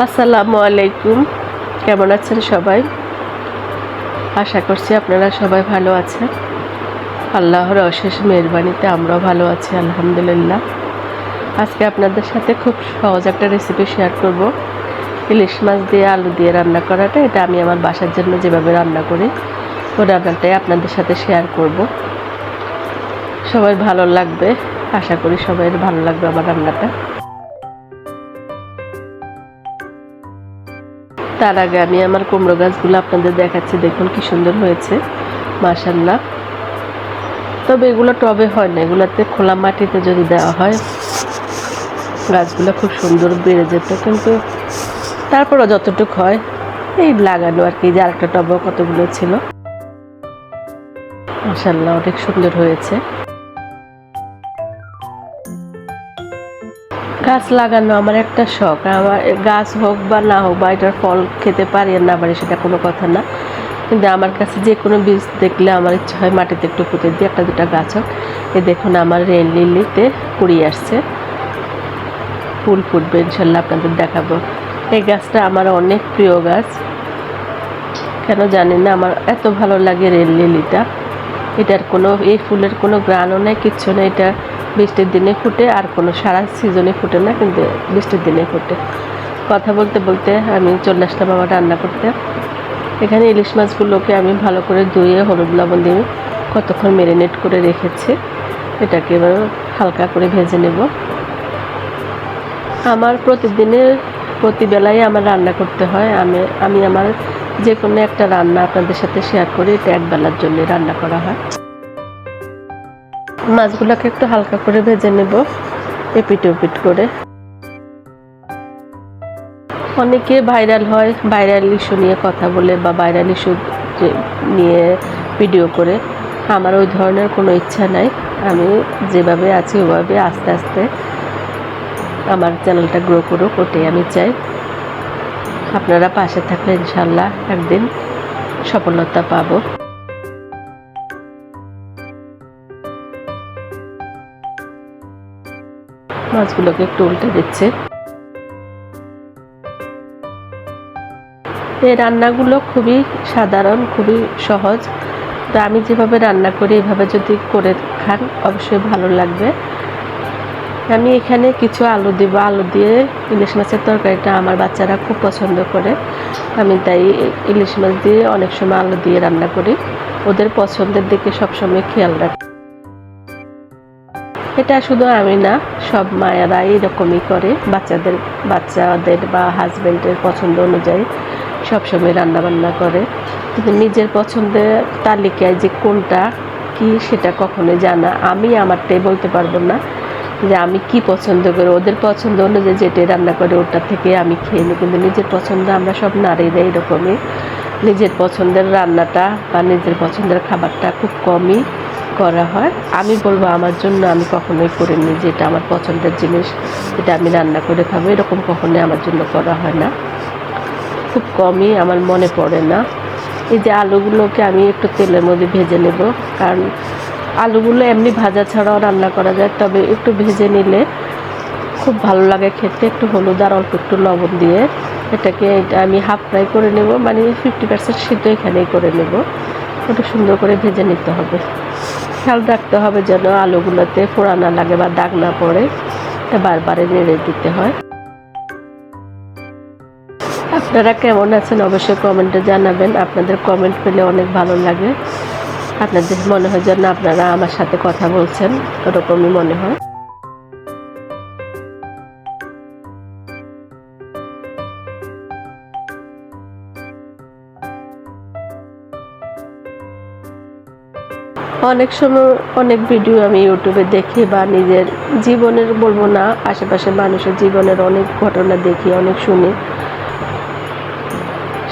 আসসালামু আলাইকুম। কেমন আছেন সবাই? আশা করছি আপনারা সবাই ভালো আছেন। আল্লাহর অশেষ মেহেরবানিতে আমরাও ভালো আছি আলহামদুলিল্লাহ। আজকে আপনাদের সাথে খুব সহজ একটা রেসিপি শেয়ার করব। ইলিশ মাছ দিয়ে আলু দিয়ে রান্না করাটা, এটা আমি আমার বাসার জন্য যেভাবে রান্না করি ওই রান্নাটাই আপনাদের সাথে শেয়ার করব। সবাই ভালো লাগবে, আশা করি সবাই ভালো লাগবে আমার রান্নাটা। তার আগে আমি আমার কুমড়ো গাছগুলো আপনাদের দেখাচ্ছি, দেখুন কি সুন্দর হয়েছে মাশাআল্লাহ। তবে এগুলো টবে হয় না, এগুলোতে খোলা মাটিতে যদি দেওয়া হয় গাছগুলো খুব সুন্দর বেড়ে যেত, কিন্তু তারপরও যতটুকু হয় এই লাগানো আর কি। যে আরেকটা টবেও কতগুলো ছিল, মাশাআল্লাহ অনেক সুন্দর হয়েছে। গাছ লাগানো আমার একটা শখ। আমার গাছ হোক বা না হোক, বা এটার ফল খেতে পারি আর না পারি সেটা কোনো কথা না, কিন্তু আমার কাছে যে কোনো বীজ দেখলে আমার ইচ্ছা হয় মাটিতে একটু পুঁতে দিয়ে একটা দুটা গাছ হোক। এ দেখুন আমার রেন লিলিতে কুড়ি আসছে, ফুল ফুটবে ইনশাল্লাহ, আপনাদের দেখাবো। এই গাছটা আমার অনেক প্রিয় গাছ, কেন জানি না আমার এত ভালো লাগে রেন লিলিটা। এটার কোনো, এই ফুলের কোনো গ্রানও নেই, কিচ্ছু নেই। এটা বৃষ্টির দিনে ফুটে, আর কোনো সারা সিজনে ফুটে না, কিন্তু বৃষ্টির দিনে ফুটে। কথা বলতে বলতে আমি চলে আসলাম আমার রান্না করতে। এখানে ইলিশ মাছগুলোকে আমি ভালো করে ধুয়ে হলুদ লবণ দিয়ে কতক্ষণ ম্যারিনেট করে রেখেছি। এটাকে এবার হালকা করে ভেজে নেব। আমার প্রতিবেলায় আমার রান্না করতে হয়। আমি আমার যে কোনো একটা রান্না আপনাদের সাথে শেয়ার করি, এটা একবেলার জন্য রান্না করা হয়। মাছগুলোকে একটু হালকা করে ভেজে নেব এপিট ওপিট করে। অনেকে ভাইরাল হয়, ভাইরাল ইস্যু নিয়ে কথা বলে বা ভাইরাল ইস্যু নিয়ে ভিডিও করে। আমার ওই ধরনের কোনো ইচ্ছা নাই। আমি যেভাবে আছি ওভাবে আস্তে আস্তে আমার চ্যানেলটা গ্রো করুক, ওটাই আমি চাই। আপনারা পাশে থাকলে ইনশাল্লাহ একদিন সফলতা পাবো। মাছগুলোকে একটু উল্টে দিচ্ছে। এই রান্নাগুলো খুবই সাধারণ, খুবই সহজ। তো আমি যেভাবে রান্না করি এভাবে যদি করে খান অবশ্যই ভালো লাগবে। আমি এখানে কিছু আলু দিব, আলু দিয়ে ইলিশ মাছের তরকারিটা আমার বাচ্চারা খুব পছন্দ করে। আমি তাই ইলিশ মাছ দিয়ে অনেক সময় আলু দিয়ে রান্না করি, ওদের পছন্দের দিকে সবসময় খেয়াল রাখি। এটা শুধু আমি না, সব মায়েরা এরকমই করে, বাচ্চাদের বা হাজব্যান্ডের পছন্দ অনুযায়ী সবসময় রান্নাবান্না করে। কিন্তু নিজের পছন্দের তালিকায় যে কোনটা কি সেটা কখনোই জানা, আমি আমারটাই বলতে পারবো না যে আমি কি পছন্দ করি। ওদের পছন্দ অনুযায়ী যেটাই রান্না করে ওটা থেকে আমি খেয়ে নিই, কিন্তু নিজের পছন্দ আমরা সব নারীরা এরকমই। নিজের পছন্দের রান্নাটা বা নিজের পছন্দের খাবারটা খুব কমই করা হয়। আমি বলবো আমার জন্য আমি কখনোই করিনি যে এটা আমার পছন্দের জিনিস, এটা আমি রান্না করে খাবো, এরকম কখনোই আমার জন্য করা হয় না। খুব কমই, আমার মনে পড়ে না। এই যে আলুগুলোকে আমি একটু তেলের মধ্যে ভেজে নেব, কারণ আলুগুলো এমনি ভাজা ছাড়াও রান্না করা যায়, তবে একটু ভেজে নিলে খুব ভালো লাগে খেতে। একটু হলুদ আর অল্প একটু লবণ দিয়ে এটা আমি হাফ ফ্রাই করে নেব, মানে 50% সিদ্ধ এখানেই করে নেব। একটু সুন্দর করে ভেজে নিতে হবে। খেয়াল রাখতে হবে যেন আলুগুলোতে ফোড়া না লাগে বা দাগ না পড়ে, এটা বারবারে নেড়ে দিতে হয়। আপনারা কেমন আছেন অবশ্যই কমেন্টে জানাবেন। আপনাদের কমেন্ট পেলে অনেক ভালো লাগে। আপনাদের মনে হয় যেন আপনারা আমার সাথে কথা বলছেন, ওরকমই মনে হয়। অনেক সময় অনেক ভিডিও আমি ইউটিউবে দেখি বা নিজের জীবনের বলবো না, আশেপাশের মানুষের জীবনের অনেক ঘটনা দেখি, অনেক শুনি।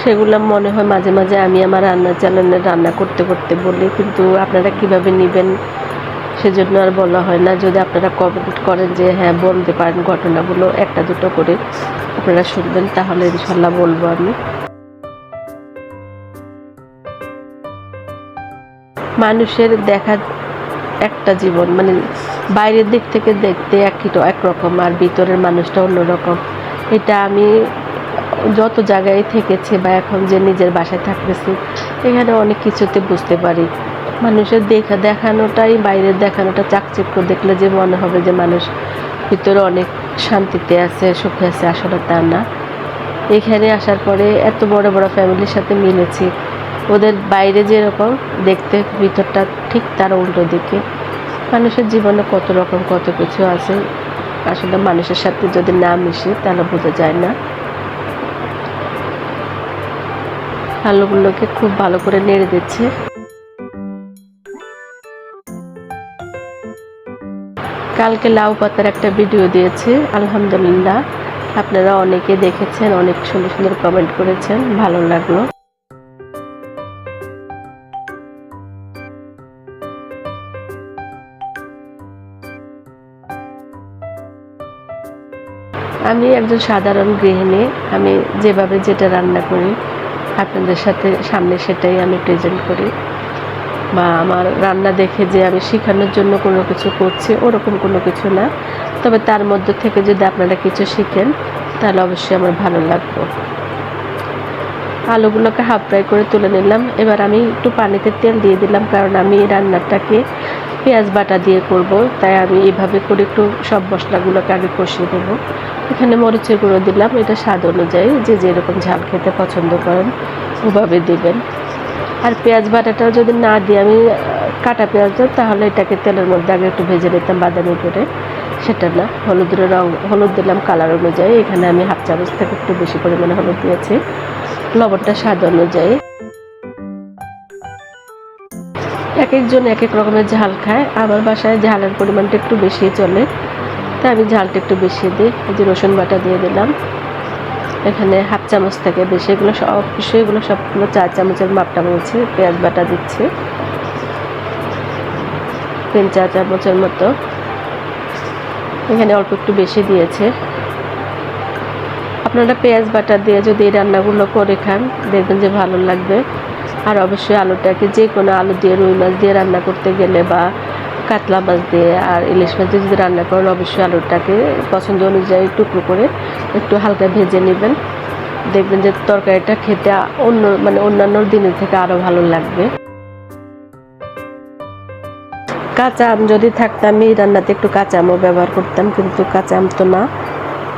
সেগুলো মনে হয় মাঝে মাঝে আমি আমার রান্নার চ্যানেলে রান্না করতে করতে বলি, কিন্তু আপনারা কিভাবে নেবেন সেজন্য আর বলা হয় না। যদি আপনারা কমেন্ট করেন যে হ্যাঁ বলতে পারেন ঘটনাগুলো একটা দুটো করে আপনারা শুনবেন, তাহলে ইনশাল্লাহ বলবো আমি। মানুষের দেখা একটা জীবন, মানে বাইরের দিক থেকে দেখতে একরকম, আর ভিতরের মানুষটা অন্যরকম। এটা আমি যত জায়গায় থেকেছি বা এখন যে নিজের বাসায় থাকতেছি, এখানে অনেক কিছুতে বুঝতে পারি মানুষের দেখানোটাই, বাইরের দেখানোটা চাকচিক্য দেখলে যে মনে হবে যে মানুষ ভিতরে অনেক শান্তিতে আছে, সুখে আছে, আসলে তা না। এখানে আসার পরে এত বড় বড় ফ্যামিলির সাথে মিলেছি, ওদের বাইরে যেরকম দেখতে ভিতরটা ঠিক তার উল্টো দিকে। মানুষের জীবনে কত রকম কত কিছু আছে, আসলে মানুষের সাথে যদি না মিশি তাহলে বোঝা যায় না। আলুগুলোকে খুব ভালো করে নেড়ে দিচ্ছে। কালকে লাউ পাতার একটা ভিডিও দিয়েছি, আলহামদুলিল্লাহ আপনারা অনেকে দেখেছেন, অনেক সুন্দর সুন্দর কমেন্ট করেছেন, ভালো লাগলো। আমি একজন সাধারণ গৃহিণী, আমি যেভাবে যেটা রান্না করি আপনাদের সামনে সেটাই আমি প্রেজেন্ট করি, বা আমার রান্না দেখে যে আমি শেখানোর জন্য কোনো কিছু করছি ওরকম কোনো কিছু না। তবে তার মধ্যে থেকে যদি আপনারা কিছু শিখেন তাহলে অবশ্যই আমার ভালো লাগবে। আলুগুলোকে হাফ ফ্রাই করে তুলে নিলাম। এবার আমি একটু পানিতে তেল দিয়ে দিলাম, কারণ আমি রান্নাটাকে পেঁয়াজ বাটা দিয়ে করব, তাই আমি এভাবে করে একটু সব মশলাগুলোকে আগে কষিয়ে দেব। এখানে মরিচের গুঁড়ো দিলাম, এটা স্বাদ অনুযায়ী যে যেরকম ঝাল খেতে পছন্দ করেন ওভাবে দেবেন। আর পেঁয়াজ বাটাটা যদি না দিই আমি কাটা পেঁয়াজ, তাহলে এটাকে তেলের মধ্যে আগে একটু ভেজে নিতাম বাদামি করে, সেটা না। হলুদ দিলাম কালার অনুযায়ী, এখানে আমি হাফ চামচ থেকে একটু বেশি পরিমাণে হলুদ দিয়েছি, লবণটা স্বাদ অনুযায়ী। এক একজন এক এক রকমের ঝাল খায়, আমার বাসায় ঝালের পরিমাণটা একটু বেশি চলে, তাই আমি ঝালটা একটু বেশি দিই। এই যে রসুন বাটা দিয়ে দিলাম, এখানে হাফ চামচ থেকে বেশি, এগুলো সবগুলো 4 চামচের মাপটা বলছি। পেঁয়াজ বাটা দিচ্ছি 3-4 চামচের মতো, এখানে অল্প একটু বেশি দিয়েছে। আপনারা পেঁয়াজ বাটা দিয়ে যদি এই রান্নাগুলো করে খান দেখবেন যে ভালো লাগবে। আর অবশ্যই আলুটাকে যে কোনো আলু দিয়ে, রুই মাছ দিয়ে রান্না করতে গেলে বা কাতলা মাছ দিয়ে আর ইলিশ মাছ দিয়ে যদি রান্না করেন অবশ্যই আলুটাকে পছন্দ অনুযায়ী টুকরো করে একটু হালকা ভেজে নেবেন, দেখবেন যে তরকারিটা খেতে অন্যান্য দিনের থেকে আরও ভালো লাগবে। কাঁচা আম যদি থাকতো আমি রান্নাতে একটু কাঁচা আমও ব্যবহার করতাম, কিন্তু কাঁচা আম তো না,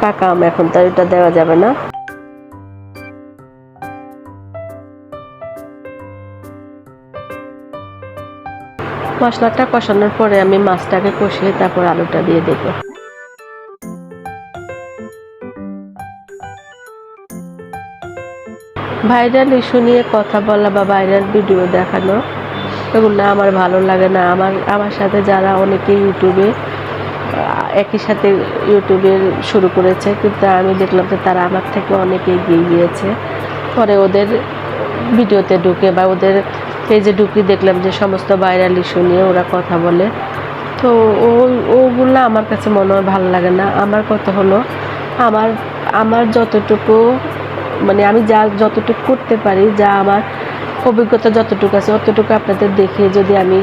পাকা আম, এখন তো এটা দেওয়া যাবে না। মশলাটা কষানোর পরে আমি মাছটাকে কষিয়ে তারপর আলুটা দিয়ে দেব। ভাইরাল ইস্যু নিয়ে কথা বলা বা ভাইরাল ভিডিও দেখানো এগুলো আমার ভালো লাগে না। আমার সাথে যারা অনেকে একই সাথে ইউটিউবে শুরু করেছে, কিন্তু আমি দেখলাম যে তারা আমার থেকে অনেক এগিয়ে গিয়েছে। পরে ওদের ভিডিওতে ঢুকে বা ওদের পেজে ঢুকে দেখলাম যে সমস্ত ভাইরাল ইস্যু নিয়ে ওরা কথা বলে, তো ওগুলো আমার কাছে মনে হয় ভালো লাগে না। আমার কথা হলো আমার যতটুকু আমি যতটুকু করতে পারি, যা আমার অভিজ্ঞতা যতটুকু আছে অতটুকু আপনাদের দেখিয়ে যদি আমি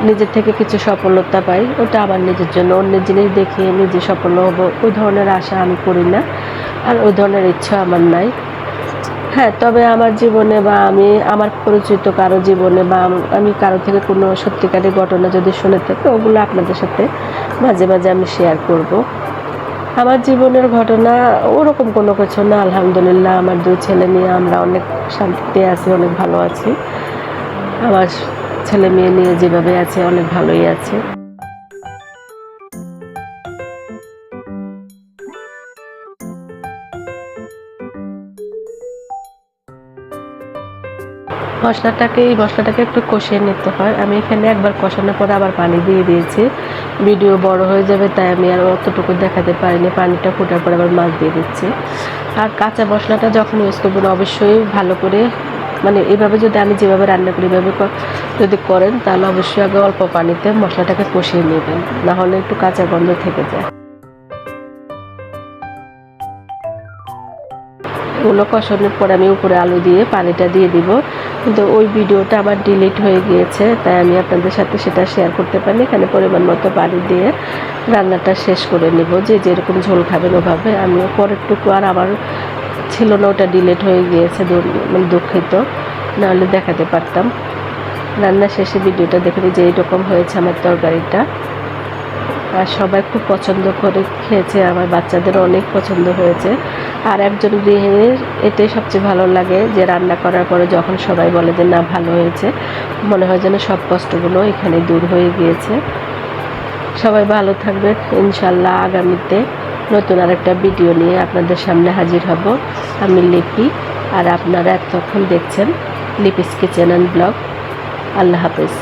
নিজের থেকে কিছু সফলতা পাই, ওটা আমার নিজের জন্য। অন্যের জিনিস দেখে নিজে সফল হব ওই ধরনের আশা আমি করি না, আর ওই ধরনের ইচ্ছা আমার নাই। হ্যাঁ, তবে আমার জীবনে বা আমার পরিচিত কারো জীবনে বা আমি কারো থেকে কোনো সত্যিকারের ঘটনা যদি শুনে থাকি ওগুলো আপনাদের সাথে মাঝে মাঝে আমি শেয়ার করব। আমার জীবনের ঘটনা ওরকম কোনো কিছু না, আলহামদুলিল্লাহ আমার 2 ছেলে নিয়ে আমরা অনেক শান্তিতে আছি, অনেক ভালো আছি। আমার ছেলে মেয়ে নিয়ে যেভাবে আছে অনেক ভালোই আছে। এই মশলাটাকে একটু কষিয়ে নিতে হয়। আমি এখানে একবার কষানোর পরে আবার পানি দিয়ে দিয়েছি, ভিডিও বড় হয়ে যাবে তাই আমি আর অতটুকু দেখাতে পারিনি। পানিটা ফোটার পর আবার মাছ দিয়ে দিচ্ছি। আর কাঁচা মশলাটা যখন ইউজ করবেন অবশ্যই ভালো করে এভাবে যদি আমি যেভাবে রান্না করি এভাবে যদি করেন তাহলে অবশ্যই আগে অল্প পানিতে মশলাটাকে কষিয়ে নেবেন, না হলে একটু কাঁচা গন্ধ থেকে যায়। ওগুলো কষানোর পর আমি উপরে আলু দিয়ে পানিটা দিয়ে দিব, কিন্তু ওই ভিডিওটা আমার ডিলিট হয়ে গিয়েছে, তাই আমি আপনাদের সাথে সেটা শেয়ার করতে পারি। এখানে পরিমাণ মতো পানি দিয়ে রান্নাটা শেষ করে নেব, যে যেরকম ঝোল খাবেন ওভাবে। আমি পরেরটুকু আর আমার ছিল না, ওটা ডিলিট হয়ে গিয়েছে, মানে দুঃখিত, নাহলে দেখাতে পারতাম। রান্না শেষে ভিডিওটা দেখে যে এইরকম হয়েছে আমার তরকারিটা। আর সবাই খুব পছন্দ করে খেয়েছে, আমার বাচ্চাদের অনেক পছন্দ হয়েছে। আর একজন গৃহিণীর এটাই সবচেয়ে ভালো লাগে যে রান্না করার পরে যখন সবাই বলে যে না ভালো হয়েছে, মনে হয় যেন সব কষ্টগুলো এখানে দূর হয়ে গিয়েছে। সবাই ভালো থাকবেন, ইনশাল্লাহ আগামীতে নতুন আরেকটা ভিডিও নিয়ে আপনাদের সামনে হাজির হব। আমি লিপি, আর আপনারা এতক্ষণ দেখছেন লিপিস কিচেন অ্যান্ড ব্লগ। আল্লাহ হাফেজ।